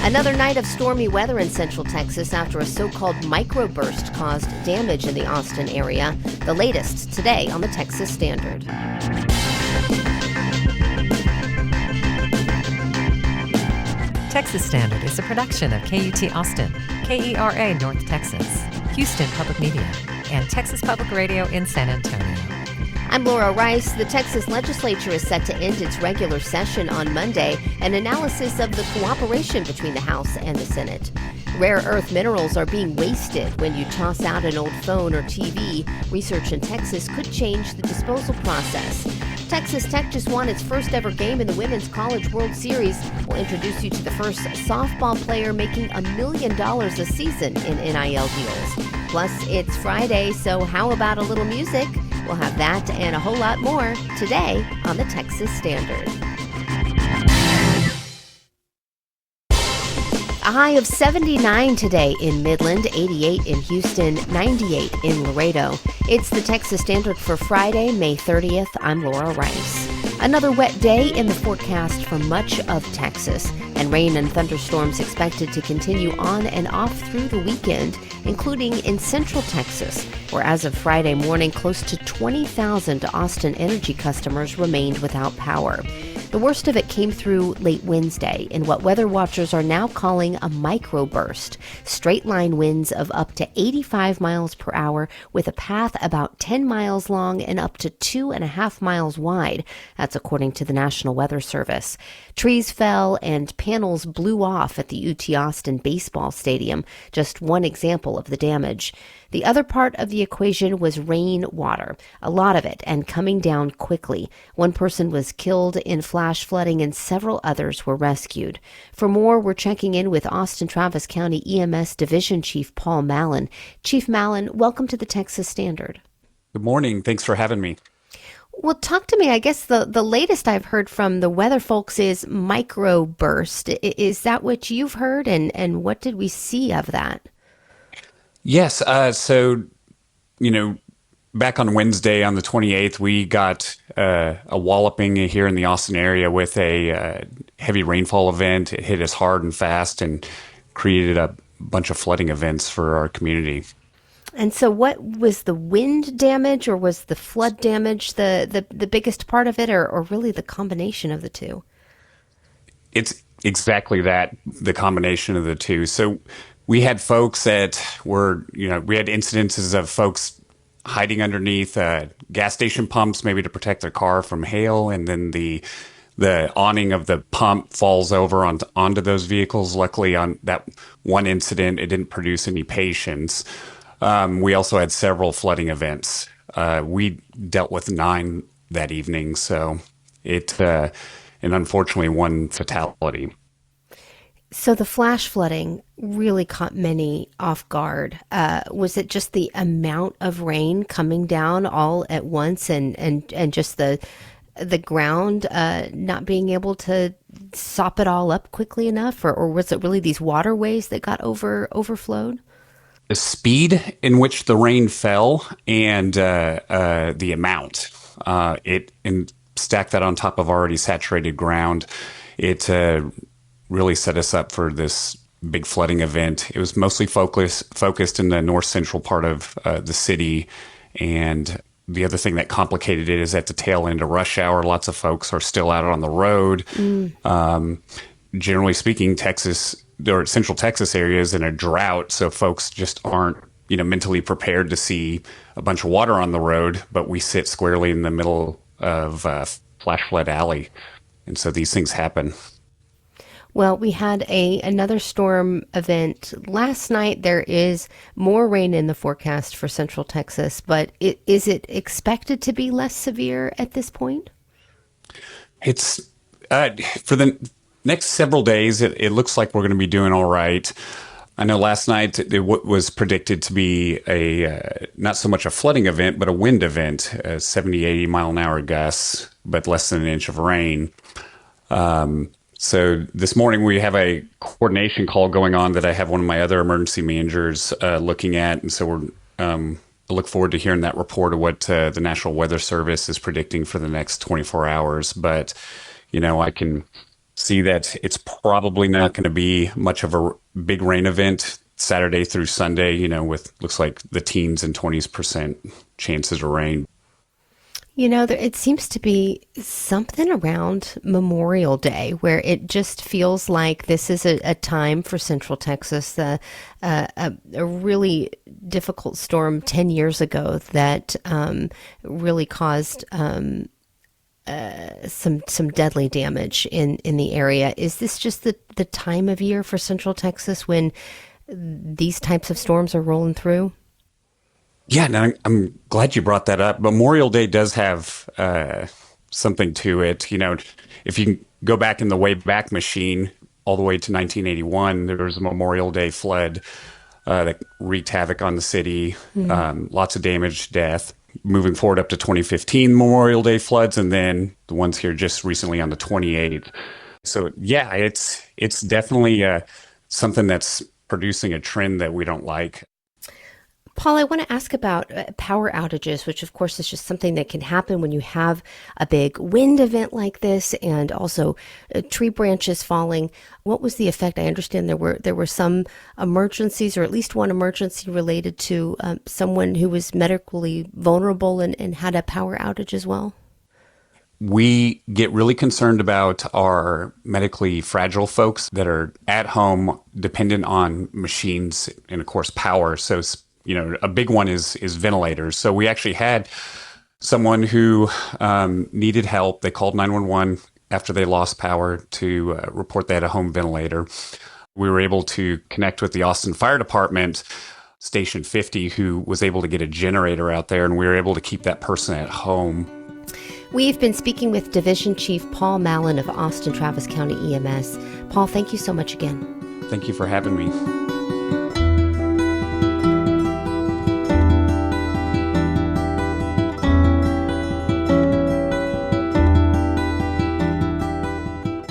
Another night of stormy weather in central Texas after a so-called microburst caused damage in the Austin area. The latest today on the Texas Standard. Texas Standard is a production of KUT Austin, KERA North Texas, Houston Public Media, and Texas Public Radio in San Antonio. I'm Laura Rice. The Texas legislature is set to end its regular session on Monday. An analysis of the cooperation between the House and the Senate. Rare earth minerals are being wasted when you toss out an old phone or TV. Research in Texas could change the disposal process. Texas Tech just won its first ever game in the Women's College World Series. We'll introduce you to the first softball player making $1 million a season in NIL deals. Plus, it's Friday, so how about a little music? We'll have that and a whole lot more today on the Texas Standard. A high of 79 today in Midland, 88 in Houston, 98 in Laredo. It's the Texas Standard for Friday, May 30th. I'm Laura Rice. Another wet day in the forecast for much of Texas, and rain and thunderstorms expected to continue on and off through the weekend, including in central Texas, where as of Friday morning, close to 20,000 Austin Energy customers remained without power. The worst of it came through late Wednesday in what weather watchers are now calling a microburst. Straight-line winds of up to 85 miles per hour with a path about 10 miles long and up to 2.5 miles wide. That's according to the National Weather Service. Trees fell and panels blew off at the UT Austin baseball stadium. Just one example of the damage. The other part of the equation was rainwater, a lot of it, and coming down quickly. One person was killed in flash flooding and several others were rescued. For more, we're checking in with Austin-Travis County EMS Division Chief Paul Mallon. Chief Mallon, welcome to the Texas Standard. Good morning. Thanks for having me. Well, talk to me. I guess the latest I've heard from the weather folks is microburst. Is that what you've heard, and what did we see of that? Yes. Back on Wednesday, on the 28th, we got a walloping here in the Austin area with a heavy rainfall event. It hit us hard and fast and created a bunch of flooding events for our community. And so what was the wind damage, or was the flood damage the biggest part of it, or really the combination of the two? It's exactly that, the combination of the two. So we had folks that were, we had incidences of folks hiding underneath gas station pumps, maybe to protect their car from hail, and then the awning of the pump falls over onto those vehicles. Luckily, on that one incident, it didn't produce any patients. We also had several flooding events. We dealt with 9 that evening, so and unfortunately one fatality. So the flash flooding really caught many off guard. Was it just the amount of rain coming down all at once and just the ground not being able to sop it all up quickly enough? Or was it really these waterways that got overflowed? The speed in which the rain fell and the amount. And stack that on top of already saturated ground. It really set us up for this big flooding event. It was mostly focused in the north central part of the city. And the other thing that complicated it is at the tail end of rush hour, lots of folks are still out on the road. Generally speaking, Texas or central Texas area is in a drought, so folks just aren't mentally prepared to see a bunch of water on the road. But we sit squarely in the middle of flash flood alley, and so these things happen. Well, we had another storm event last night. There is more rain in the forecast for central Texas, but is it expected to be less severe at this point? It's for the next several days, it looks like we're going to be doing all right. I know last night it was predicted to be not so much a flooding event, but a wind event, 70, 80 mile an hour gusts, but less than an inch of rain. So this morning we have a coordination call going on that I have one of my other emergency managers looking at. And so we're I look forward to hearing that report of what the National Weather Service is predicting for the next 24 hours. But, I can see that it's probably not going to be much of a big rain event Saturday through Sunday, with looks like the teens and 20% chances of rain. It seems to be something around Memorial Day where it just feels like this is a time for Central Texas. A really difficult storm 10 years ago that really caused some deadly damage in the area. Is this just the time of year for Central Texas when these types of storms are rolling through? Yeah, and I'm glad you brought that up. Memorial Day does have something to it. If you go back in the Wayback Machine all the way to 1981, there was a Memorial Day flood that wreaked havoc on the city, lots of damage, death. Moving forward up to 2015 Memorial Day floods, and then the ones here just recently on the 28th. So yeah, it's definitely something that's producing a trend that we don't like. Paul, I want to ask about power outages, which of course is just something that can happen when you have a big wind event like this, and also tree branches falling. What was the effect? I understand there were some emergencies, or at least one emergency related to someone who was medically vulnerable and had a power outage as well. We get really concerned about our medically fragile folks that are at home, dependent on machines and, of course, power. So a big one is ventilators. So we actually had someone who needed help. They called 911 after they lost power to report they had a home ventilator. We were able to connect with the Austin Fire Department, Station 50, who was able to get a generator out there, and we were able to keep that person at home. We've been speaking with Division Chief Paul Mallon of Austin Travis County EMS. Paul, thank you so much again. Thank you for having me.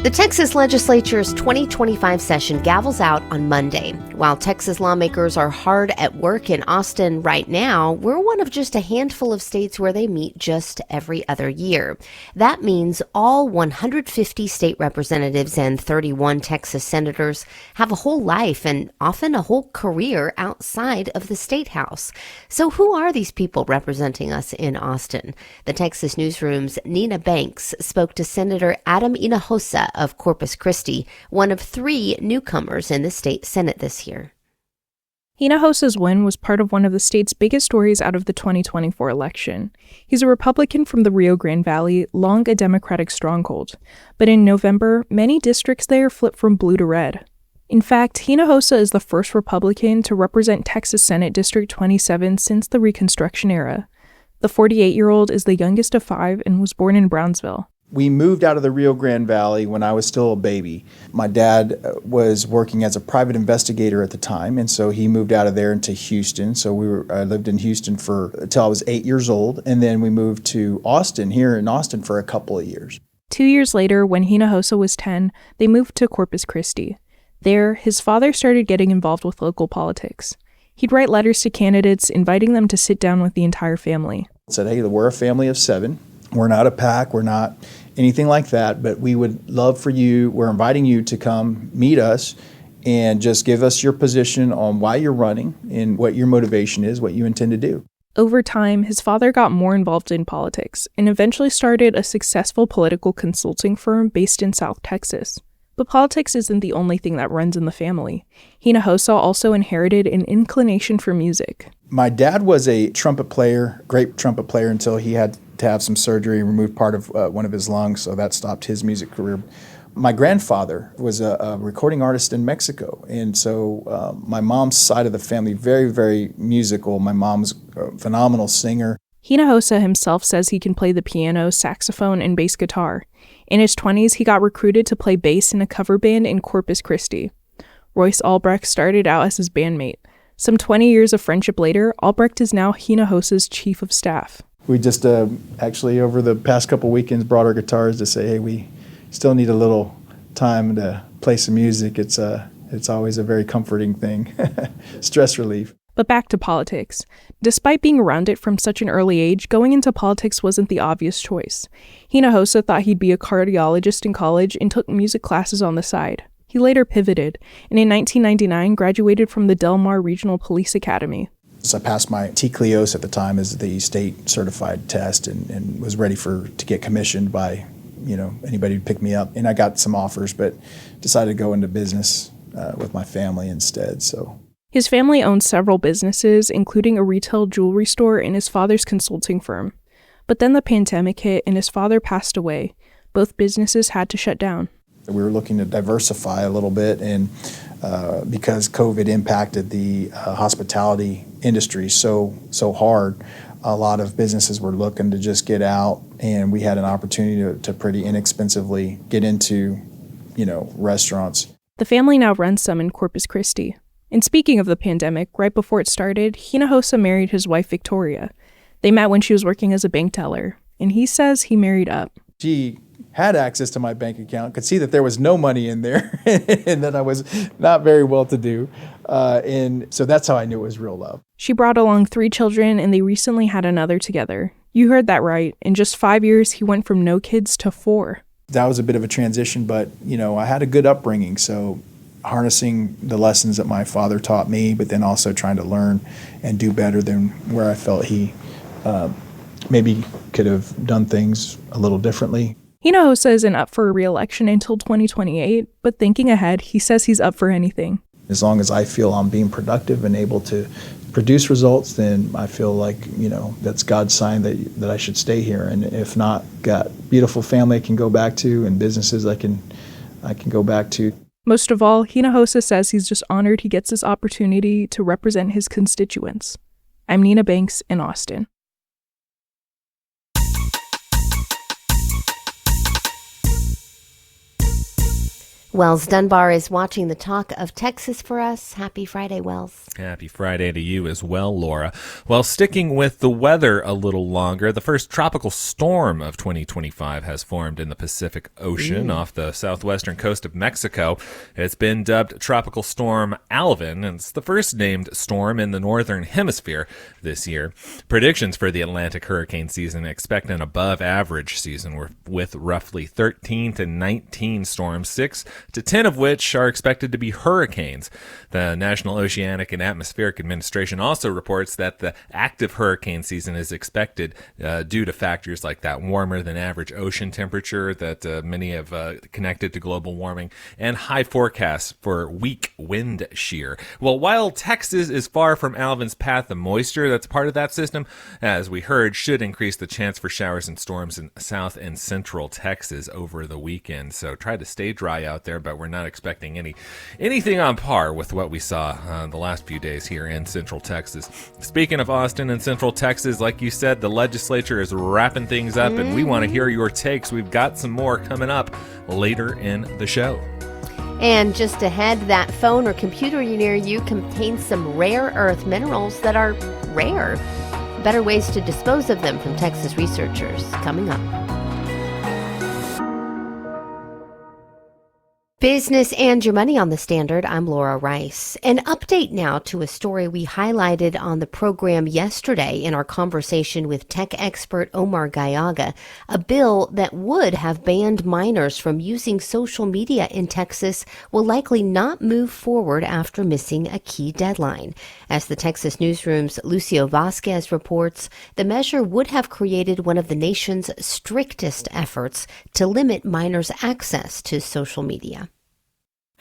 The Texas Legislature's 2025 session gavels out on Monday. While Texas lawmakers are hard at work in Austin right now, we're one of just a handful of states where they meet just every other year. That means all 150 state representatives and 31 Texas senators have a whole life and often a whole career outside of the state house. So who are these people representing us in Austin? The Texas Newsroom's Nina Banks spoke to Senator Adam Hinojosa of Corpus Christi, one of 3 newcomers in the state Senate this year. Hinojosa's win was part of one of the state's biggest stories out of the 2024 election. He's a Republican from the Rio Grande Valley, long a Democratic stronghold. But in November, many districts there flipped from blue to red. In fact, Hinojosa is the first Republican to represent Texas Senate District 27 since the Reconstruction era. The 48-year-old is the youngest of 5 and was born in Brownsville. We moved out of the Rio Grande Valley when I was still a baby. My dad was working as a private investigator at the time, and so he moved out of there into Houston. So I lived in Houston until I was 8 years old, and then we moved to Austin, here in Austin, for a couple of years. 2 years later, when Hinojosa was 10, they moved to Corpus Christi. There, his father started getting involved with local politics. He'd write letters to candidates, inviting them to sit down with the entire family. Said, hey, we're a family of 7. We're not a pack, we're not anything like that, but we would love for you, we're inviting you to come meet us and just give us your position on why you're running and what your motivation is, what you intend to do. Over time, his father got more involved in politics and eventually started a successful political consulting firm based in South Texas. But politics isn't the only thing that runs in the family. Hinojosa also inherited an inclination for music. My dad was a trumpet player, great trumpet player, until he had to have some surgery and remove part of one of his lungs, so that stopped his music career. My grandfather was a recording artist in Mexico, and so my mom's side of the family, very, very musical. My mom's a phenomenal singer. Hinojosa himself says he can play the piano, saxophone, and bass guitar. In his 20s, he got recruited to play bass in a cover band in Corpus Christi. Royce Albrecht started out as his bandmate. Some 20 years of friendship later, Albrecht is now Hinojosa's chief of staff. We just actually over the past couple weekends brought our guitars to say, hey, we still need a little time to play some music. It's always a very comforting thing, stress relief. But back to politics. Despite being around it from such an early age, going into politics wasn't the obvious choice. Hinojosa thought he'd be a cardiologist in college and took music classes on the side. He later pivoted, and in 1999 graduated from the Del Mar Regional Police Academy. So I passed my TCLEOS at the time as the state certified test and was ready to get commissioned by anybody who'd pick me up. And I got some offers, but decided to go into business with my family instead. So his family owned several businesses, including a retail jewelry store and his father's consulting firm. But then the pandemic hit and his father passed away. Both businesses had to shut down. We were looking to diversify a little bit, and because COVID impacted the hospitality industry so hard, a lot of businesses were looking to just get out, and we had an opportunity to pretty inexpensively get into, restaurants. The family now runs some in Corpus Christi. And speaking of the pandemic, right before it started, Hinojosa married his wife Victoria. They met when she was working as a bank teller, and he says he married up. She had access to my bank account, could see that there was no money in there and that I was not very well to do. And so that's how I knew it was real love. She brought along 3 children and they recently had another together. You heard that right. In just 5 years, he went from no kids to 4. That was a bit of a transition, but I had a good upbringing. So harnessing the lessons that my father taught me, but then also trying to learn and do better than where I felt he maybe could have done things a little differently. Hinojosa isn't up for a re-election until 2028, but thinking ahead, he says he's up for anything. As long as I feel I'm being productive and able to produce results, then I feel like, that's God's sign that I should stay here. And if not, got beautiful family I can go back to and businesses I can go back to. Most of all, Hinojosa says he's just honored he gets this opportunity to represent his constituents. I'm Nina Banks in Austin. Wells Dunbar is watching the talk of Texas for us. Happy Friday, Wells. Happy Friday to you as well, Laura. Well, sticking with the weather a little longer, the first tropical storm of 2025 has formed in the Pacific Ocean off the southwestern coast of Mexico. It's been dubbed Tropical Storm Alvin, and it's the first named storm in the northern hemisphere this year. Predictions for the Atlantic hurricane season expect an above-average season with roughly 13 to 19 storms, 6 to 10 of which are expected to be hurricanes. The National Oceanic and Atmospheric Administration also reports that the active hurricane season is expected due to factors like that warmer than average ocean temperature that many have connected to global warming and high forecasts for weak wind shear. Well, while Texas is far from Alvin's path, the moisture that's part of that system, as we heard, should increase the chance for showers and storms in south and central Texas over the weekend. So try to stay dry out there, but we're not expecting anything on par with what we saw the last few days here in Central Texas. Speaking of Austin and Central Texas, like you said, the legislature is wrapping things up, and we want to hear your takes. We've got some more coming up later in the show. And just ahead, that phone or computer near you contains some rare earth minerals that are rare. Better ways to dispose of them from Texas researchers coming up. Business and your money on the Standard. I'm Laura Rice. An update now to a story we highlighted on the program yesterday in our conversation with tech expert Omar Gallaga. A bill that would have banned minors from using social media in Texas will likely not move forward after missing a key deadline. As the Texas Newsroom's Lucio Vasquez reports, the measure would have created one of the nation's strictest efforts to limit minors' access to social media.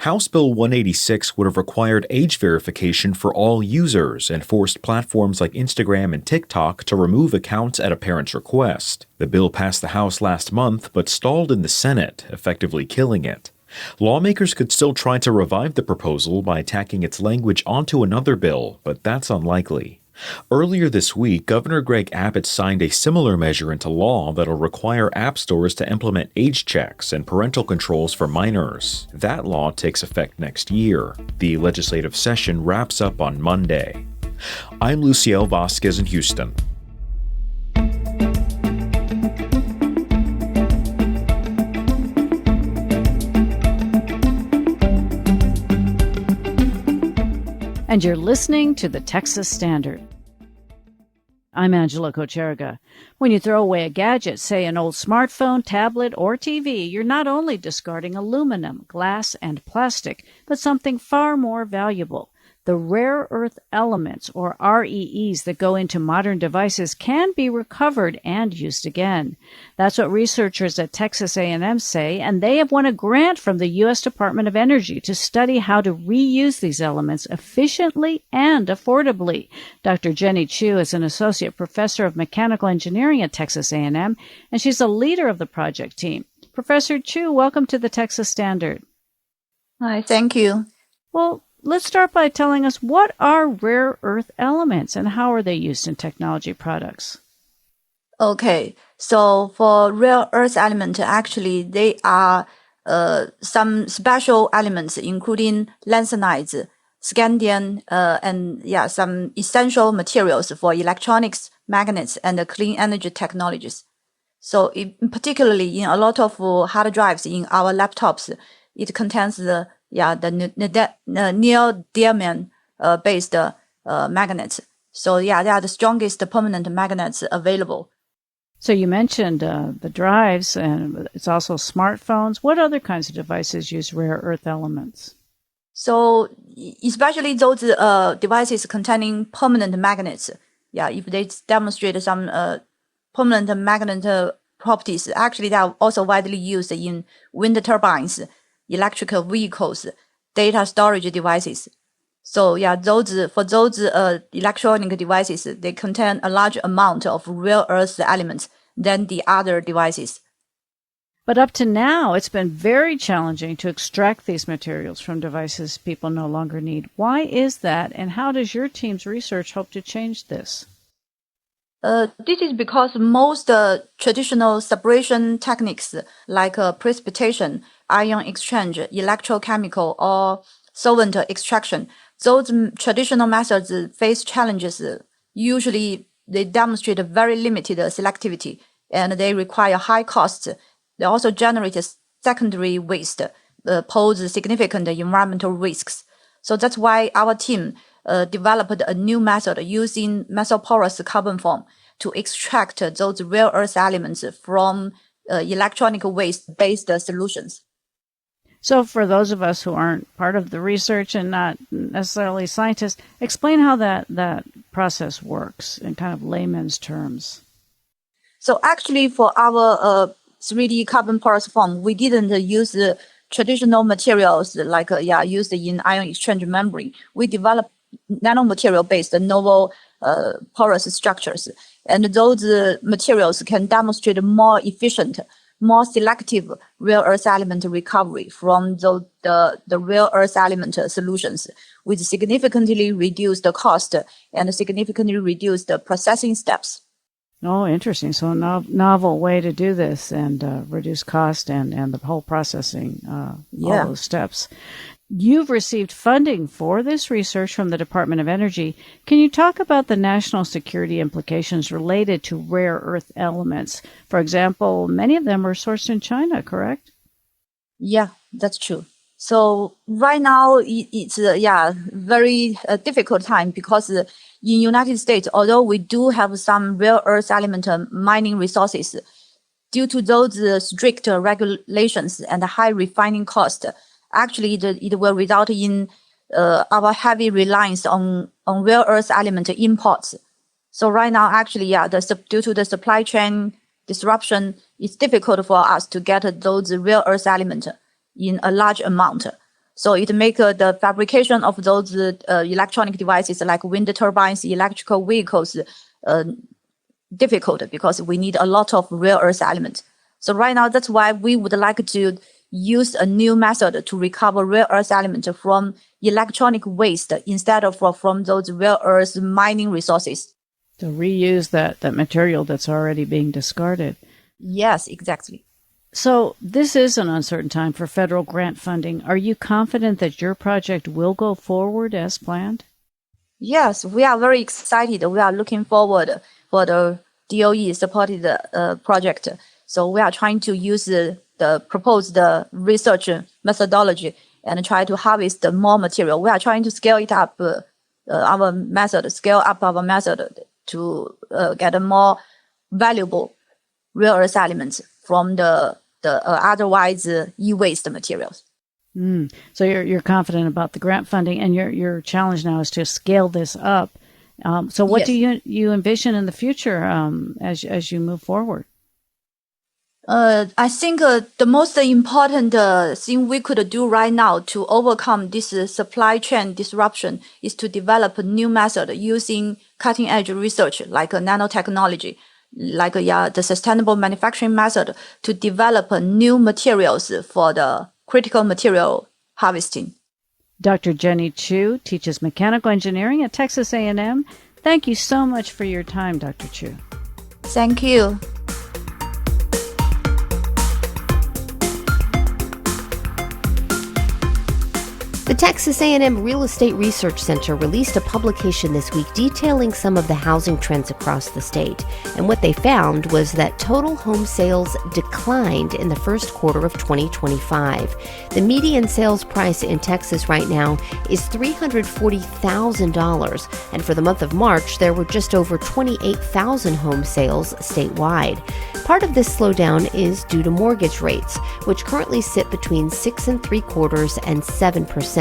House Bill 186 would have required age verification for all users and forced platforms like Instagram and TikTok to remove accounts at a parent's request. The bill passed the House last month but stalled in the Senate, effectively killing it. Lawmakers could still try to revive the proposal by tacking its language onto another bill, but that's unlikely. Earlier this week, Governor Greg Abbott signed a similar measure into law that'll require app stores to implement age checks and parental controls for minors. That law takes effect next year. The legislative session wraps up on Monday. I'm Lucio Vasquez in Houston. and you're listening to the Texas Standard. I'm Angela Kocherga. When you throw away a gadget, say an old smartphone, tablet, or TV, you're not only discarding aluminum, glass, and plastic, but something far more valuable. The rare earth elements, or REEs, that go into modern devices can be recovered and used again. That's what researchers at Texas A&M say, and they have won a grant from the U.S. Department of Energy to study how to reuse these elements efficiently and affordably. Dr. Jenny Chu is an associate professor of mechanical engineering at Texas A&M, and she's a leader of the project team. Professor Chu, welcome to the Texas Standard. Hi, thank you. Well, let's start by telling us, what are rare earth elements and how are they used in technology products? Okay, so for rare earth element, actually, they are some special elements, including lanthanides, scandium, and some essential materials for electronics, magnets, and clean energy technologies. So particularly in a lot of hard drives in our laptops, it contains the neodymium based magnets. So they are the strongest permanent magnets available. So you mentioned the drives, and it's also smartphones. What other kinds of devices use rare earth elements? So especially those devices containing permanent magnets. If they demonstrate some permanent magnet properties, actually they are also widely used in wind turbines, electrical vehicles, data storage devices. So those electronic devices, they contain a large amount of rare earth elements than the other devices. But up to now, it's been very challenging to extract these materials from devices people no longer need. Why is that, and how does your team's research hope to change this? This is because most traditional separation techniques like precipitation, ion exchange, electrochemical, or solvent extraction, those traditional methods face challenges. Usually, they demonstrate very limited selectivity, and they require high costs. They also generate secondary waste, pose significant environmental risks. So that's why our team developed a new method using mesoporous carbon form to extract those rare earth elements from electronic waste-based solutions. So for those of us who aren't part of the research and not necessarily scientists, explain how that process works in kind of layman's terms. So actually for our 3D carbon porous form, we didn't use traditional materials like used in ion exchange membrane. We developed nanomaterial-based novel porous structures. And those materials can demonstrate more efficient, more selective rare earth element recovery from the rare earth element solutions, with significantly reduced cost and significantly reduced processing steps. Oh, interesting. So a novel way to do this and reduce cost and the whole processing, all those steps. You've received funding for this research from the Department of Energy. Can you talk about the national security implications related to rare earth elements? For example, many of them are sourced in China, correct? Yeah, that's true. So right now it's very difficult time because in United States, although we do have some rare earth element mining resources, due to those strict regulations and high refining cost, actually it will result in our heavy reliance on rare earth element imports. So right now, actually, due to the supply chain disruption, it's difficult for us to get those rare earth elements in a large amount. So it makes the fabrication of those electronic devices like wind turbines, electrical vehicles difficult because we need a lot of rare earth elements. So right now, that's why we would like to use a new method to recover rare earth elements from electronic waste instead of from those rare earth mining resources. To reuse that material that's already being discarded. Yes, exactly. So this is an uncertain time for federal grant funding. Are you confident that your project will go forward as planned? Yes, we are very excited. We are looking forward for the DOE supported project. So we are trying to use the proposed research methodology and try to harvest more material. We are trying to scale it up our method, scale up our method to get a more valuable rare earth elements from the otherwise e-waste materials. So you're confident about the grant funding, and your challenge now is to scale this up. So what do you envision in the future as you move forward? I think the most important thing we could do right now to overcome this supply chain disruption is to develop a new method using cutting edge research like nanotechnology, like the sustainable manufacturing method to develop new materials for the critical material harvesting. Dr. Jenny Chu teaches mechanical engineering at Texas A&M. Thank you so much for your time, Dr. Chu. Thank you. The Texas A&M Real Estate Research Center released a publication this week detailing some of the housing trends across the state. And what they found was that total home sales declined in the first quarter of 2025. The median sales price in Texas right now is $340,000. And for the month of March, there were just over 28,000 home sales statewide. Part of this slowdown is due to mortgage rates, which currently sit between 6.75% and 7%.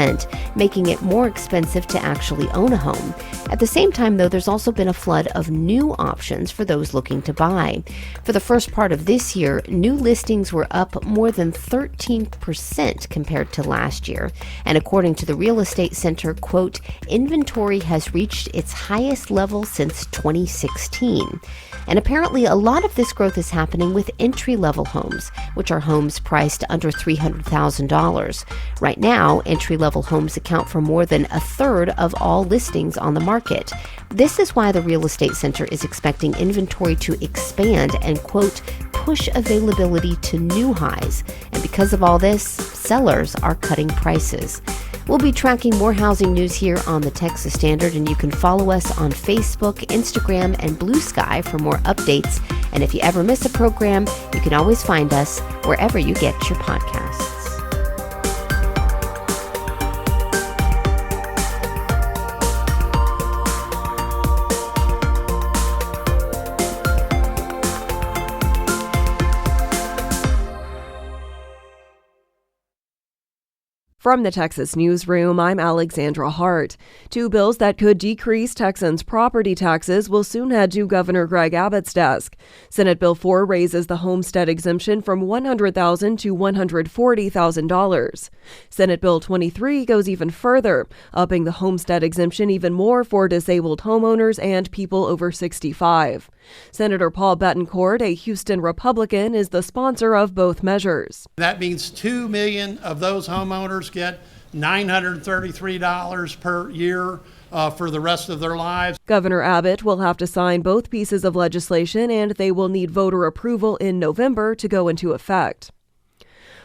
Making it more expensive to actually own a home. At the same time, though, there's also been a flood of new options for those looking to buy. For the first part of this year, new listings were up more than 13% compared to last year. And according to the Real Estate Center, quote, inventory has reached its highest level since 2016. And apparently a lot of this growth is happening with entry-level homes, which are homes priced under $300,000. Right now, entry-level homes account for more than a third of all listings on the market. This is why the Real Estate Center is expecting inventory to expand and, quote, push availability to new highs. And because of all this, sellers are cutting prices. We'll be tracking more housing news here on the Texas Standard, and you can follow us on Facebook, Instagram, and Blue Sky for more updates. And if you ever miss a program, you can always find us wherever you get your podcasts. From the Texas Newsroom, I'm Alexandra Hart. Two bills that could decrease Texans' property taxes will soon head to Governor Greg Abbott's desk. Senate Bill 4 raises the homestead exemption from $100,000 to $140,000. Senate Bill 23 goes even further, upping the homestead exemption even more for disabled homeowners and people over 65. Senator Paul Betancourt, a Houston Republican, is the sponsor of both measures. That means 2 million of those homeowners get $933 per year for the rest of their lives. Governor Abbott will have to sign both pieces of legislation, and they will need voter approval in November to go into effect.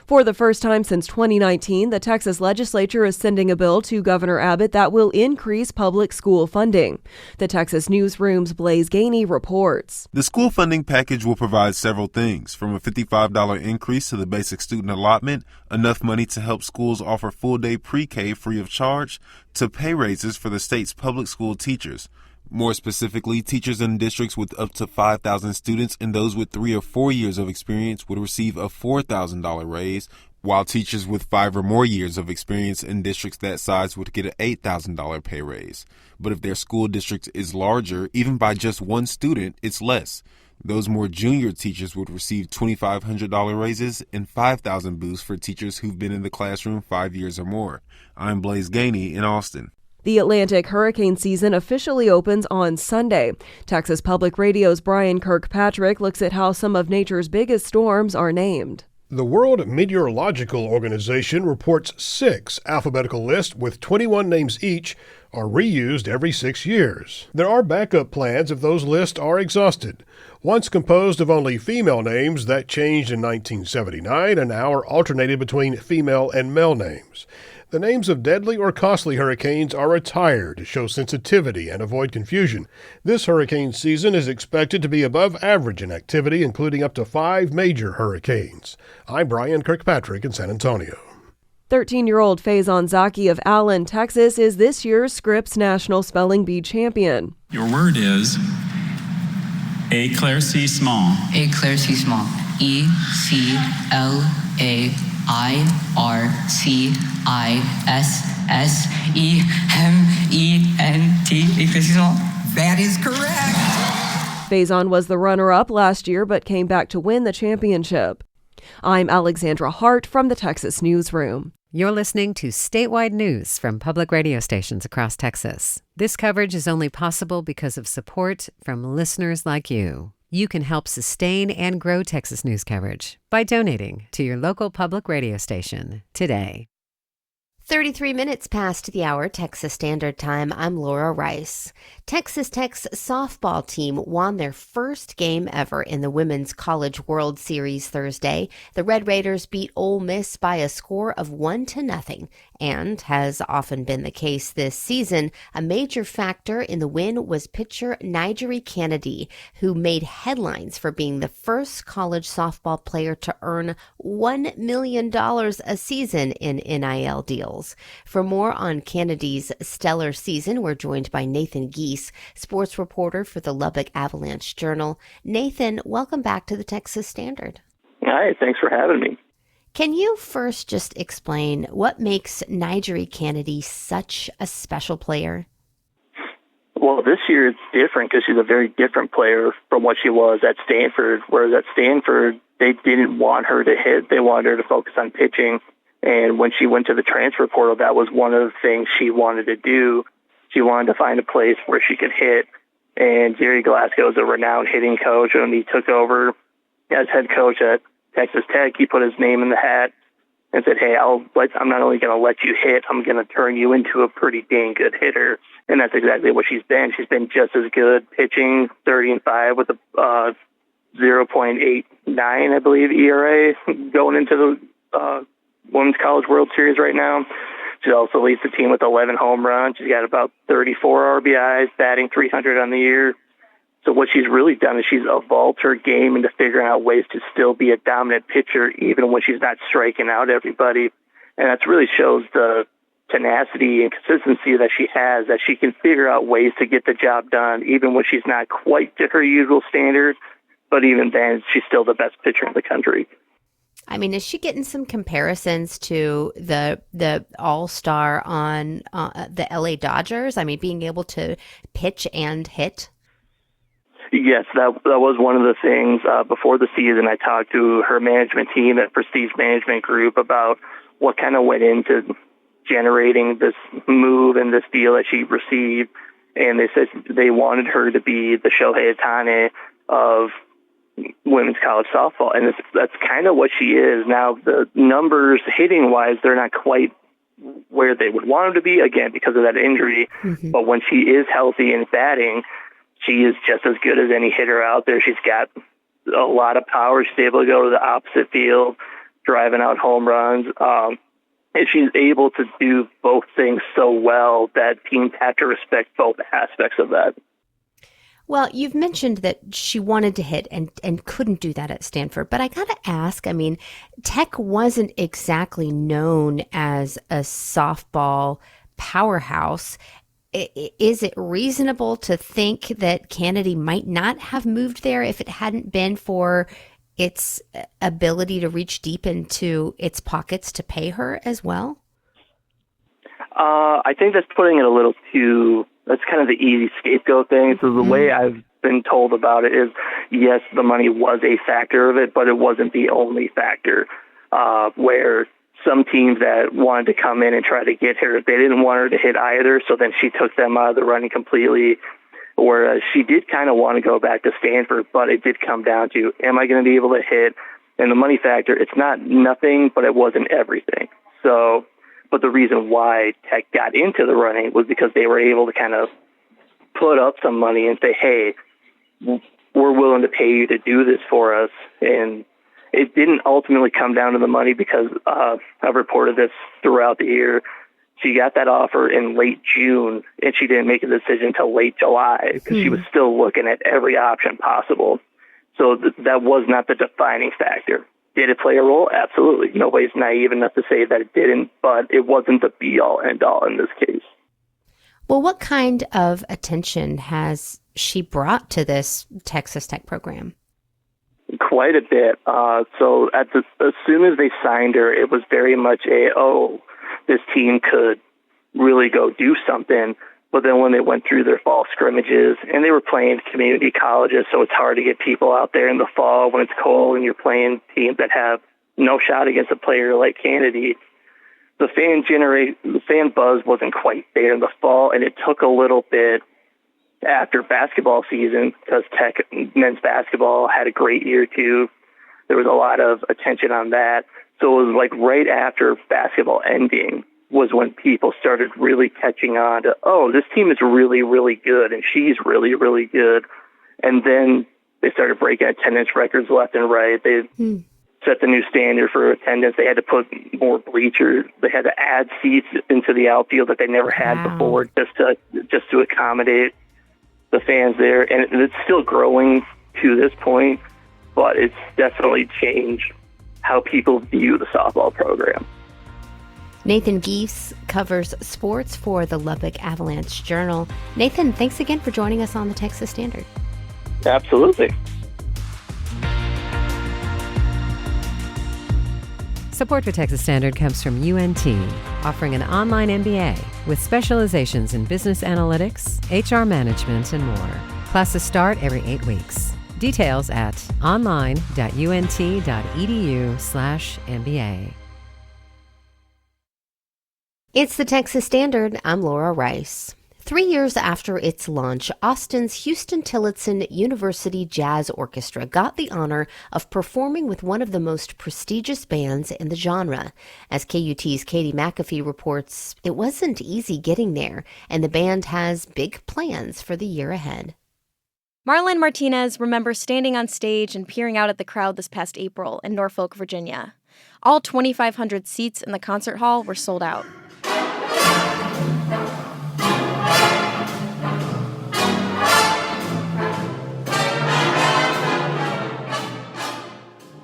For the first time since 2019, the Texas legislature is sending a bill to Governor Abbott that will increase public school funding. The Texas Newsroom's Blaise Gainey reports. The school funding package will provide several things, from a $55 increase to the basic student allotment, enough money to help schools offer full-day pre-K free of charge, to pay raises for the state's public school teachers. More specifically, teachers in districts with up to 5,000 students and those with 3 or 4 years of experience would receive a $4,000 raise, while teachers with 5 or more years of experience in districts that size would get an $8,000 pay raise. But if their school district is larger, even by just one student, it's less. Those more junior teachers would receive $2,500 raises and $5,000 boosts for teachers who've been in the classroom 5 years or more. I'm Blaise Gainey in Austin. The Atlantic hurricane season officially opens on Sunday. Texas Public Radio's Brian Kirkpatrick looks at how some of nature's biggest storms are named. The World Meteorological Organization reports 6 alphabetical lists with 21 names each are reused every 6 years. There are backup plans if those lists are exhausted. Once composed of only female names, that changed in 1979 and now are alternated between female and male names. The names of deadly or costly hurricanes are retired to show sensitivity and avoid confusion. This hurricane season is expected to be above average in activity, including up to 5 major hurricanes. I'm Brian Kirkpatrick in San Antonio. 13-year-old Faison Zaki of Allen, Texas, is this year's Scripps National Spelling Bee champion. Your word is éclairci small. Éclairci small. ECLAIRCISSEMENT. Éclairci small. That is correct. Faison was the runner-up last year but came back to win the championship. I'm Alexandra Hart from the Texas Newsroom. You're listening to statewide news from public radio stations across Texas. This coverage is only possible because of support from listeners like you. You can help sustain and grow Texas news coverage by donating to your local public radio station today. 33 minutes past the hour, Texas Standard Time. I'm Laura Rice. Texas Tech's softball team won their first game ever in the Women's College World Series Thursday. The Red Raiders beat Ole Miss by a score of 1-0, and has often been the case this season, a major factor in the win was pitcher NiJaree Canady, who made headlines for being the first college softball player to earn $1 million a season in NIL deals. For more on Canady's stellar season, we're joined by Nathan Geese, sports reporter for the Lubbock Avalanche Journal. Nathan, welcome back to the Texas Standard. Hi, thanks for having me. Can you first just explain what makes NiJaree Canady such a special player? Well, this year it's different because she's a very different player from what she was at Stanford, whereas at Stanford, they didn't want her to hit. They wanted her to focus on pitching. And when she went to the transfer portal, that was one of the things she wanted to do. She wanted to find a place where she could hit. And Jerry Glasgow is a renowned hitting coach. When he took over as head coach at Texas Tech, he put his name in the hat and said, hey, I'm not only going to let you hit, I'm going to turn you into a pretty dang good hitter. And that's exactly what she's been. She's been just as good pitching, 30-5 with a 0.89, I believe, ERA going into the Women's College World Series right now. She also leads the team with 11 home runs. She's got about 34 RBIs, batting .300 on the year. So what she's really done is she's evolved her game into figuring out ways to still be a dominant pitcher even when she's not striking out everybody. And that really shows the tenacity and consistency that she has, that she can figure out ways to get the job done even when she's not quite to her usual standard. But even then, she's still the best pitcher in the country. I mean, is she getting some comparisons to the all-star on the LA Dodgers? I mean, being able to pitch and hit? Yes, that was one of the things before the season. I talked to her management team at Prestige Management Group about what kind of went into generating this move and this deal that she received. And they said they wanted her to be the Shohei Ohtani of women's college softball. And that's kind of what she is. Now, the numbers hitting-wise, they're not quite where they would want them to be, again, because of that injury. Mm-hmm. But when she is healthy and batting, she is just as good as any hitter out there. She's got a lot of power. She's able to go to the opposite field, driving out home runs. And she's able to do both things so well that teams have to respect both aspects of that. Well, you've mentioned that she wanted to hit and couldn't do that at Stanford. But I got to ask, I mean, Tech wasn't exactly known as a softball powerhouse. Is it reasonable to think that Canady might not have moved there if it hadn't been for its ability to reach deep into its pockets to pay her as well? I think that's putting it a little too, that's kind of the easy scapegoat thing. So the way I've been told about it is, yes, the money was a factor of it, but it wasn't the only factor, where some teams that wanted to come in and try to get her, they didn't want her to hit either, so then she took them out of the running completely. Whereas she did kind of want to go back to Stanford, but it did come down to, am I going to be able to hit? And the money factor, it's not nothing, but it wasn't everything. So, but the reason why Tech got into the running was because they were able to kind of put up some money and say, hey, we're willing to pay you to do this for us. And it didn't ultimately come down to the money because I've reported this throughout the year. She got that offer in late June, and she didn't make a decision until late July because she was still looking at every option possible. So that was not the defining factor. Did it play a role? Absolutely. Nobody's naive enough to say that it didn't, but it wasn't the be-all, end-all in this case. Well, what kind of attention has she brought to this Texas Tech program? Quite a bit. So as soon as they signed her, it was very much this team could really go do something. But then when they went through their fall scrimmages, and they were playing community colleges, so it's hard to get people out there in the fall when it's cold and you're playing teams that have no shot against a player like Canady. The fan buzz wasn't quite there in the fall, and it took a little bit after basketball season because Tech men's basketball had a great year too. There was a lot of attention on that. So it was like right after basketball ending was when people started really catching on to, this team is really, really good, and she's really, really good. And then they started breaking attendance records left and right. They set the new standard for attendance. They had to put more bleachers. They had to add seats into the outfield that they never had before just to accommodate the fans there. And it's still growing to this point, but it's definitely changed how people view the softball program. Nathan Gies covers sports for the Lubbock Avalanche Journal. Nathan, thanks again for joining us on the Texas Standard. Absolutely. Support for Texas Standard comes from UNT, offering an online MBA with specializations in business analytics, HR management, and more. Classes start every 8 weeks. Details at online.unt.edu/MBA. It's the Texas Standard. I'm Laura Rice. 3 years after its launch, Austin's Huston-Tillotson University Jazz Orchestra got the honor of performing with one of the most prestigious bands in the genre. As KUT's Katie McAfee reports, it wasn't easy getting there, and the band has big plans for the year ahead. Marlon Martinez remembers standing on stage and peering out at the crowd this past April in Norfolk, Virginia. All 2,500 seats in the concert hall were sold out.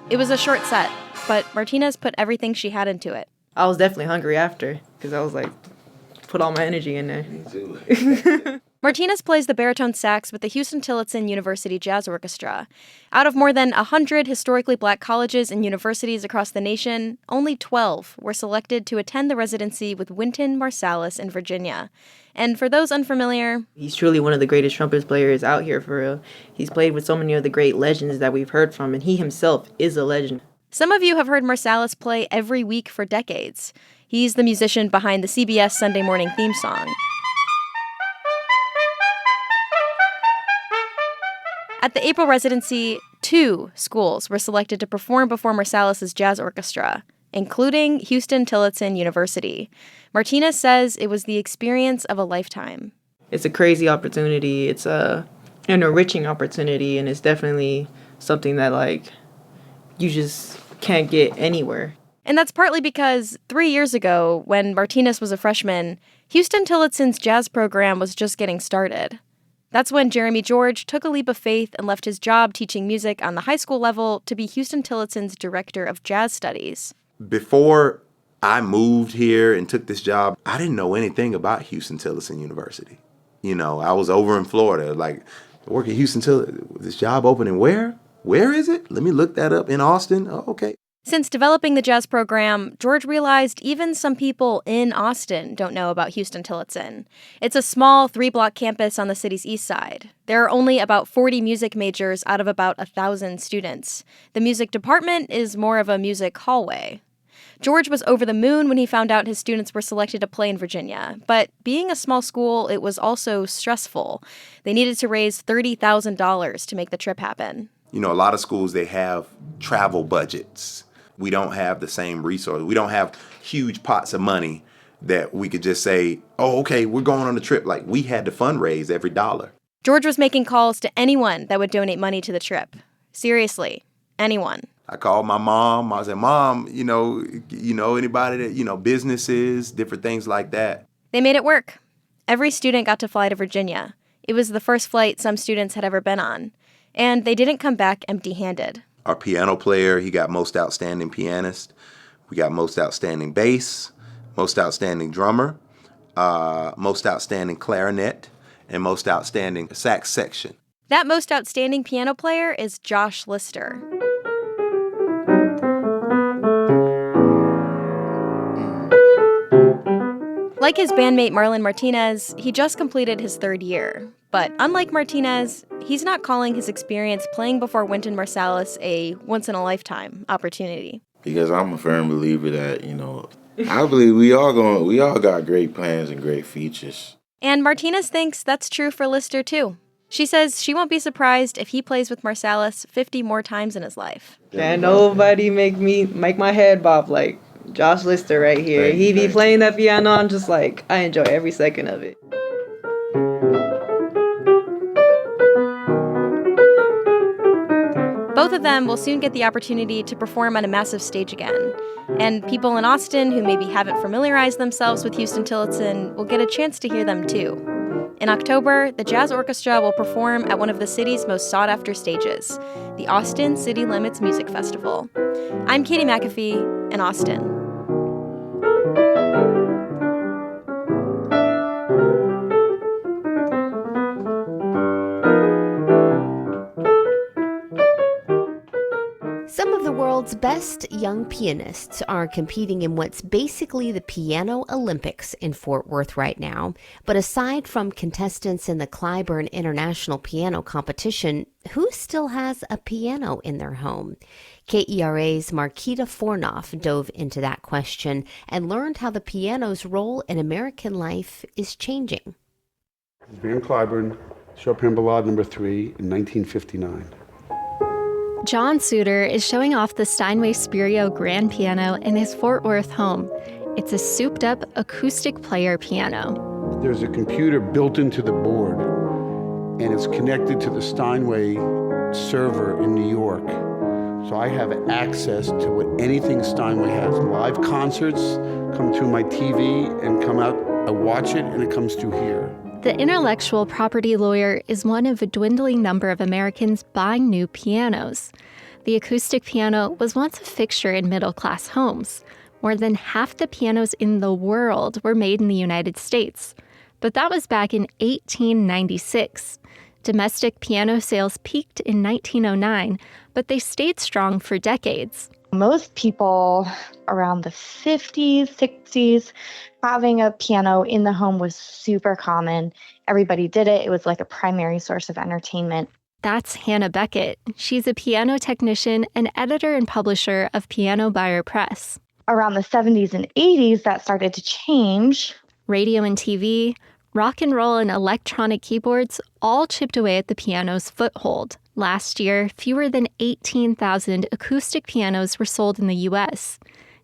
It was a short set, but Martinez put everything she had into it. I was definitely hungry after, because I was like, put all my energy in there. Me too. Martinez plays the baritone sax with the Huston-Tillotson University Jazz Orchestra. Out of more than 100 historically black colleges and universities across the nation, only 12 were selected to attend the residency with Wynton Marsalis in Virginia. And for those unfamiliar, he's truly one of the greatest trumpet players out here, for real. He's played with so many of the great legends that we've heard from, and he himself is a legend. Some of you have heard Marsalis play every week for decades. He's the musician behind the CBS Sunday morning theme song. At the April residency, 2 schools were selected to perform before Marsalis' jazz orchestra, including Huston-Tillotson University. Martinez says it was the experience of a lifetime. It's a crazy opportunity. It's an enriching opportunity, and it's definitely something that, you just can't get anywhere. And that's partly because 3 years ago, when Martinez was a freshman, Huston-Tillotson's jazz program was just getting started. That's when Jeremy George took a leap of faith and left his job teaching music on the high school level to be Huston-Tillotson's director of jazz studies. Before I moved here and took this job, I didn't know anything about Huston-Tillotson University. I was over in Florida, I work at Huston-Tillotson. This job opening where? Where is it? Let me look that up. In Austin? Oh, okay. Since developing the jazz program, George realized even some people in Austin don't know about Huston-Tillotson. It's a small 3-block campus on the city's east side. There are only about 40 music majors out of about 1,000 students. The music department is more of a music hallway. George was over the moon when he found out his students were selected to play in Virginia. But being a small school, it was also stressful. They needed to raise $30,000 to make the trip happen. A lot of schools, they have travel budgets. We don't have the same resources. We don't have huge pots of money that we could just say, oh, okay, we're going on a trip. We had to fundraise every dollar. George was making calls to anyone that would donate money to the trip. Seriously, anyone. I called my mom. I said, Mom, anybody that, businesses, different things like that. They made it work. Every student got to fly to Virginia. It was the first flight some students had ever been on. And they didn't come back empty-handed. our piano player, he got most outstanding pianist. We got most outstanding bass, most outstanding drummer, most outstanding clarinet, and most outstanding sax section. That most outstanding piano player is Josh Lister. Like his bandmate Marlon Martinez, he just completed his third year. But unlike Martinez, he's not calling his experience playing before Wynton Marsalis a once-in-a-lifetime opportunity. Because I'm a firm believer that, I believe we all got great plans and great features. And Martinez thinks that's true for Lister, too. She says she won't be surprised if he plays with Marsalis 50 more times in his life. Can't nobody make my head bob like Josh Lister right here. He be playing that piano, I'm just like, I enjoy every second of it. Both of them will soon get the opportunity to perform on a massive stage again. And people in Austin who maybe haven't familiarized themselves with Huston-Tillotson will get a chance to hear them too. In October, the Jazz Orchestra will perform at one of the city's most sought-after stages, the Austin City Limits Music Festival. I'm Katie McAfee in Austin. Some of the world's best young pianists are competing in what's basically the Piano Olympics in Fort Worth right now. But aside from contestants in the Clyburn International Piano Competition, who still has a piano in their home? KERA's Marquita Fornoff dove into that question and learned how the piano's role in American life is changing. Van Clyburn, Chopin Ballade No. 3 in 1959. John Suter is showing off the Steinway Spirio grand piano in his Fort Worth home. It's a souped-up acoustic player piano. There's a computer built into the board, and it's connected to the Steinway server in New York. So I have access to what anything Steinway has. Live concerts come through my TV and come out, I watch it, and it comes through here. The intellectual property lawyer is one of a dwindling number of Americans buying new pianos. The acoustic piano was once a fixture in middle-class homes. More than half the pianos in the world were made in the United States. But that was back in 1896. Domestic piano sales peaked in 1909, but they stayed strong for decades. Most people around the 50s, 60s, having a piano in the home was super common. Everybody did it. It was like a primary source of entertainment. That's Hannah Beckett. She's a piano technician and editor and publisher of Piano Buyer Press. Around the 70s and 80s, that started to change. Radio and TV, rock and roll and electronic keyboards all chipped away at the piano's foothold. Last year, fewer than 18,000 acoustic pianos were sold in the U.S.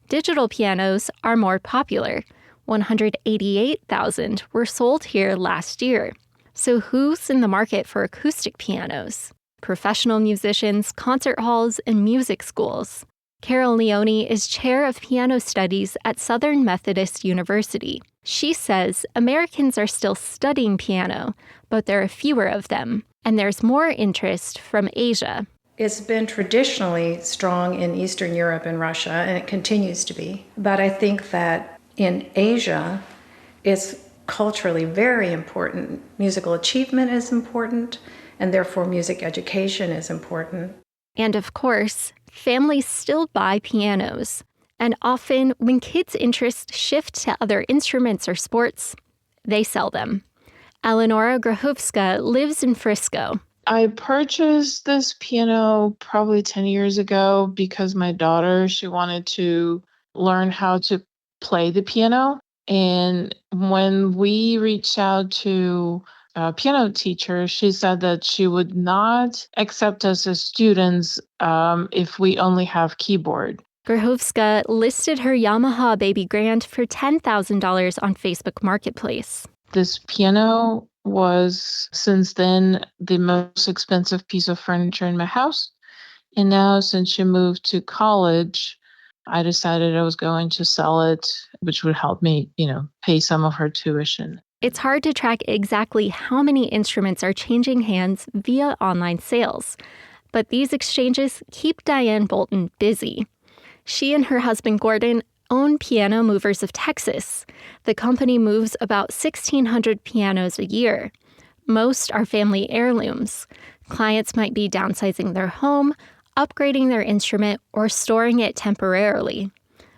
Digital pianos are more popular. 188,000 were sold here last year. So who's in the market for acoustic pianos? Professional musicians, concert halls, and music schools. Carol Leone is chair of piano studies at Southern Methodist University. She says Americans are still studying piano, but there are fewer of them, and there's more interest from Asia. It's been traditionally strong in Eastern Europe and Russia, and it continues to be. But I think that in Asia, it's culturally very important. Musical achievement is important, and therefore music education is important. And of course, families still buy pianos. And often, when kids' interests shift to other instruments or sports, they sell them. Eleonora Grachowska lives in Frisco. I purchased this piano probably 10 years ago because my daughter, she wanted to learn how to play the piano. And when we reached out to a piano teacher, she said that she would not accept us as students if we only have keyboard. Grachowska listed her Yamaha Baby Grand for $10,000 on Facebook Marketplace. This piano was, since then, the most expensive piece of furniture in my house. And now, since she moved to college, I decided I was going to sell it, which would help me, pay some of her tuition. It's hard to track exactly how many instruments are changing hands via online sales. But these exchanges keep Diane Bolton busy. She and her husband Gordon own Piano Movers of Texas. The company moves about 1,600 pianos a year. Most are family heirlooms. Clients might be downsizing their home, upgrading their instrument, or storing it temporarily.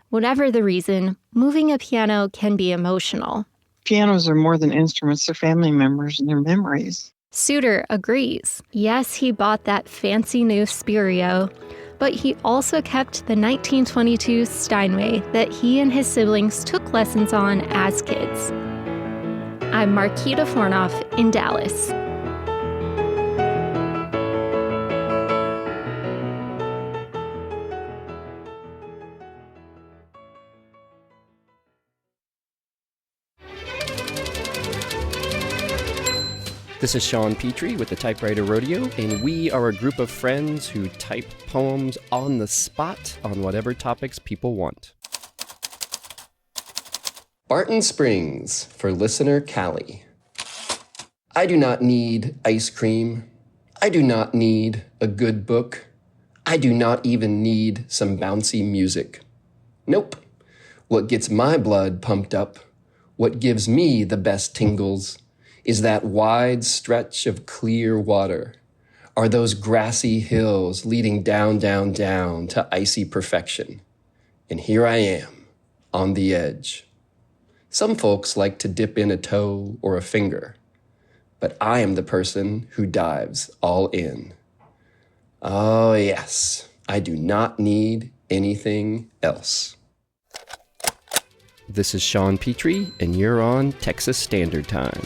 Whatever the reason, moving a piano can be emotional. Pianos are more than instruments. They're family members and they're memories. Suter agrees. Yes, he bought that fancy new Spirio, but he also kept the 1922 Steinway that he and his siblings took lessons on as kids. I'm Marquita Fornoff in Dallas. This is Sean Petrie with the Typewriter Rodeo, and we are a group of friends who type poems on the spot on whatever topics people want. Barton Springs for listener Callie. I do not need ice cream. I do not need a good book. I do not even need some bouncy music. Nope. What gets my blood pumped up, what gives me the best tingles, is that wide stretch of clear water, are those grassy hills leading down, down, down to icy perfection. And here I am, on the edge. Some folks like to dip in a toe or a finger, but I am the person who dives all in. Oh yes, I do not need anything else. This is Sean Petrie, and you're on Texas Standard Time.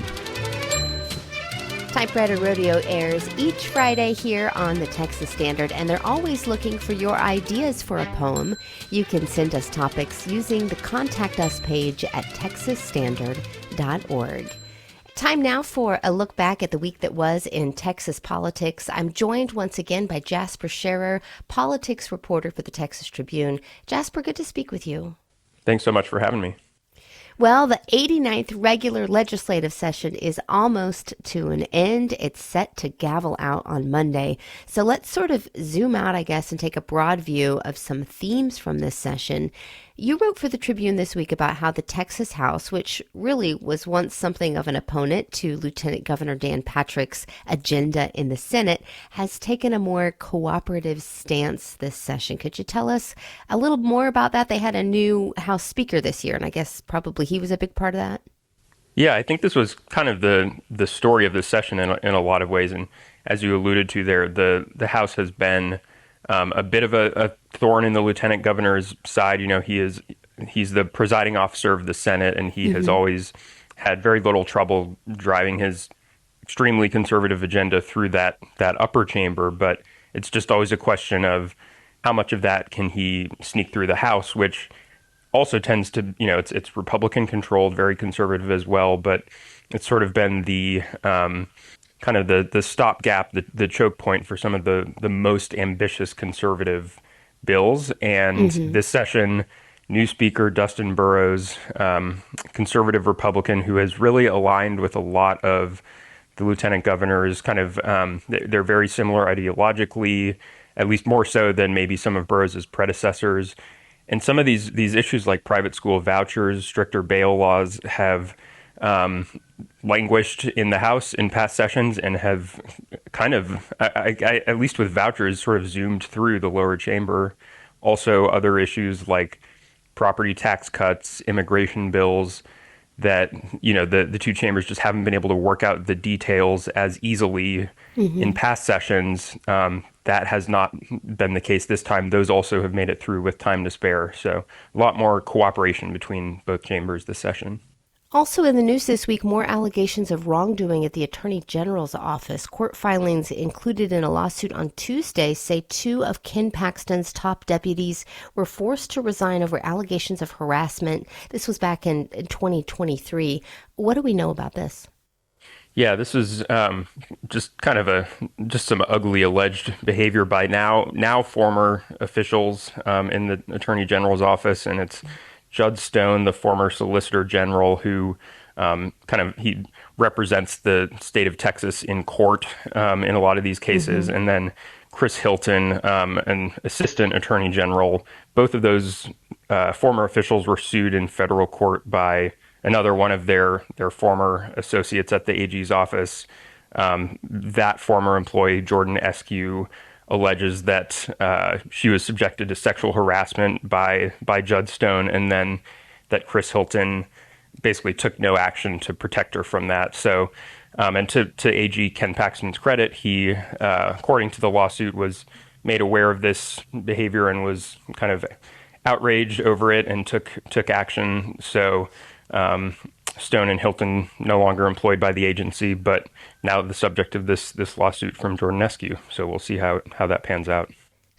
Typewriter Rodeo airs each Friday here on the Texas Standard, and they're always looking for your ideas for a poem. You can send us topics using the Contact Us page at texasstandard.org. Time now for a look back at the week that was in Texas politics. I'm joined once again by Jasper Scherer, politics reporter for the Texas Tribune. Jasper, good to speak with you. Thanks so much for having me. Well, the 89th regular legislative session is almost to an end. It's set to gavel out on Monday. So let's sort of zoom out, I guess, and take a broad view of some themes from this session. You wrote for the Tribune this week about how the Texas House, which really was once something of an opponent to Lieutenant Governor Dan Patrick's agenda in the Senate, has taken a more cooperative stance this session. Could you tell us a little more about that? They had a new House Speaker this year, and I guess probably he was a big part of that. Yeah, I think this was kind of the story of this session in a lot of ways. And as you alluded to there, the House has been a bit of a thorn in the lieutenant governor's side. You know, he's the presiding officer of the Senate, and he has always had very little trouble driving his extremely conservative agenda through that upper chamber. But it's just always a question of how much of that can he sneak through the House, which also tends to, you know, it's Republican controlled, very conservative as well. But it's sort of been the kind of the stopgap, the choke point for some of the most ambitious conservative bills. And this session, new Speaker Dustin Burrows, conservative Republican, who has really aligned with a lot of the lieutenant governors, kind of, they're very similar ideologically, at least more so than maybe some of Burrows's predecessors. And some of these issues like private school vouchers, stricter bail laws have languished in the House in past sessions and have kind of, at least with vouchers, sort of zoomed through the lower chamber. Also, other issues like property tax cuts, immigration bills that, you know, the two chambers just haven't been able to work out the details as easily in past sessions. That has not been the case this time. Those also have made it through with time to spare. So a lot more cooperation between both chambers this session. Also in the news this week, more allegations of wrongdoing at the Attorney General's office. Court filings included in a lawsuit on Tuesday say two of Ken Paxton's top deputies were forced to resign over allegations of harassment. This was back in 2023. What do we know about this? Yeah, this is just kind of some ugly alleged behavior by now former officials in the Attorney General's office, and it's Judd Stone, the former Solicitor General, who he represents the state of Texas in court in a lot of these cases. Mm-hmm. And then Chris Hilton, an assistant attorney general, both of those former officials were sued in federal court by another one of their former associates at the AG's office. That former employee, Jordan Eskew, alleges that she was subjected to sexual harassment by Judd Stone, and then that Chris Hilton basically took no action to protect her from that. So, and to AG Ken Paxton's credit, he, according to the lawsuit, was made aware of this behavior and was kind of outraged over it and took action. So Stone and Hilton no longer employed by the agency, but now the subject of this lawsuit from Jordan Eskew. So we'll see how that pans out.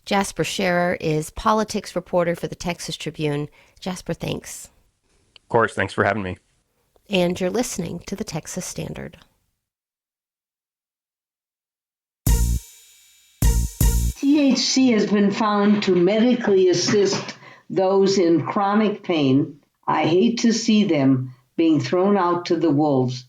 Jasper Scherer is politics reporter for the Texas Tribune. Jasper, thanks. Of course, thanks for having me. And you're listening to the Texas Standard. THC has been found to medically assist those in chronic pain. I hate to see them being thrown out to the wolves.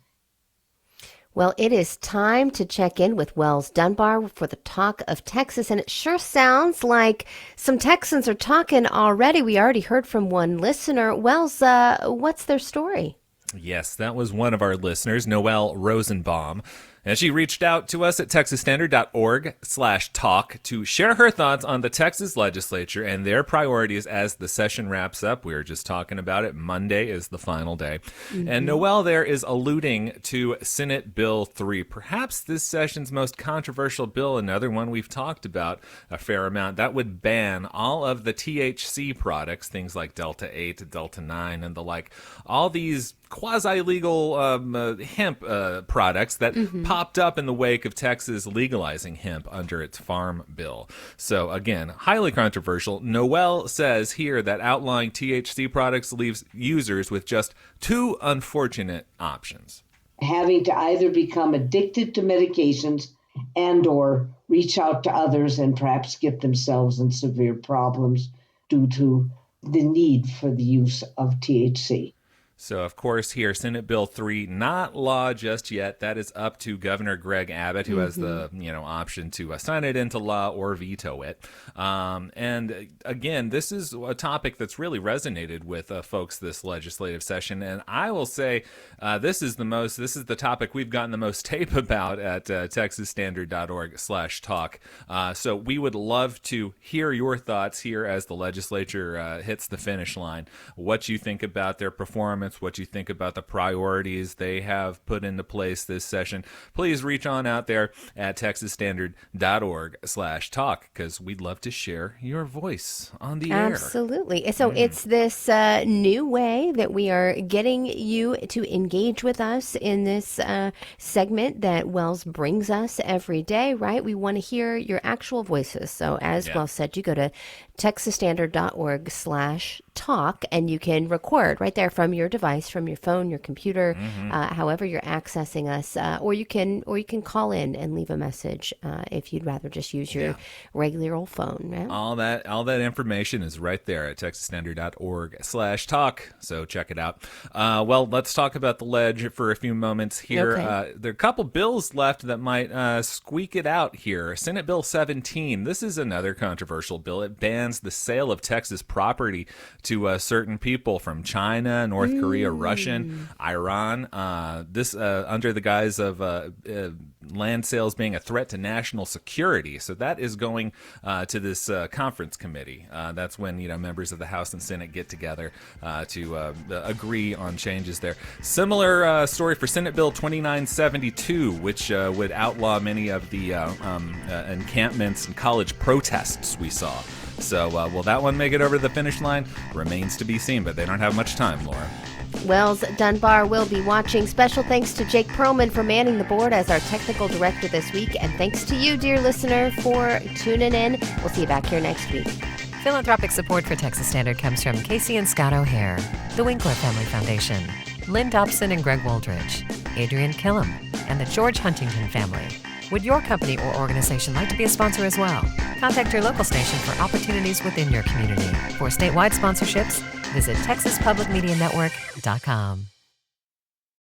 Well, it is time to check in with Wells Dunbar for the Talk of Texas, and it sure sounds like some Texans are talking already. We already heard from one listener. Wells, what's their story? Yes, that was one of our listeners, Noelle Rosenbaum. And she reached out to us at texasstandard.org/talk to share her thoughts on the Texas legislature and their priorities as the session wraps up. We were just talking about it. Monday is the final day. Mm-hmm. And Noelle there is alluding to Senate Bill 3, perhaps this session's most controversial bill, another one we've talked about a fair amount. That would ban all of the THC products, things like Delta 8, Delta 9, and the like, all these quasi-legal hemp products that popped up in the wake of Texas legalizing hemp under its farm bill. So again, highly controversial. Noelle says here that outlawing THC products leaves users with just two unfortunate options. Having to either become addicted to medications and or reach out to others and perhaps get themselves in severe problems due to the need for the use of THC. So, of course, here, Senate Bill 3, not law just yet. That is up to Governor Greg Abbott, who has the option to sign it into law or veto it. And again, this is a topic that's really resonated with folks this legislative session. And I will say this is the topic we've gotten the most tape about at texasstandard.org/talk. So we would love to hear your thoughts here as the legislature hits the finish line, what you think about their performance, what you think about the priorities they have put into place this session. Please reach on out there at texasstandard.org/talk, because we'd love to share your voice on the air. Absolutely. So it's this new way that we are getting you to engage with us in this segment that Wells brings us every day, right? We want to hear your actual voices. So as Wells said, you go to texasstandard.org/talk and you can record right there from your device, from your phone, your computer, however you're accessing us, or you can call in and leave a message if you'd rather just use your regular old phone. Right? All that information is right there at texasstandard.org/talk. So check it out. Well, let's talk about the ledge for a few moments here. Okay. There are a couple bills left that might squeak it out here. Senate Bill 17. This is another controversial bill. It bans the sale of Texas property to certain people from China, North Korea, Russian, Iran. This under the guise of land sales being a threat to national security. So that is going to this conference committee. That's when members of the House and Senate get together to agree on changes there. Similar story for Senate Bill 2972, which would outlaw many of the encampments and college protests we saw. So will that one make it over the finish line? Remains to be seen, but they don't have much time, Laura. Wells Dunbar will be watching. Special thanks to Jake Perlman for manning the board as our technical director this week. And thanks to you, dear listener, for tuning in. We'll see you back here next week. Philanthropic support for Texas Standard comes from Casey and Scott O'Hare, the Winkler Family Foundation, Lynn Dobson and Greg Woldridge, Adrian Killam, and the George Huntington family. Would your company or organization like to be a sponsor as well? Contact your local station for opportunities within your community. For statewide sponsorships, visit TexasPublicMediaNetwork.com.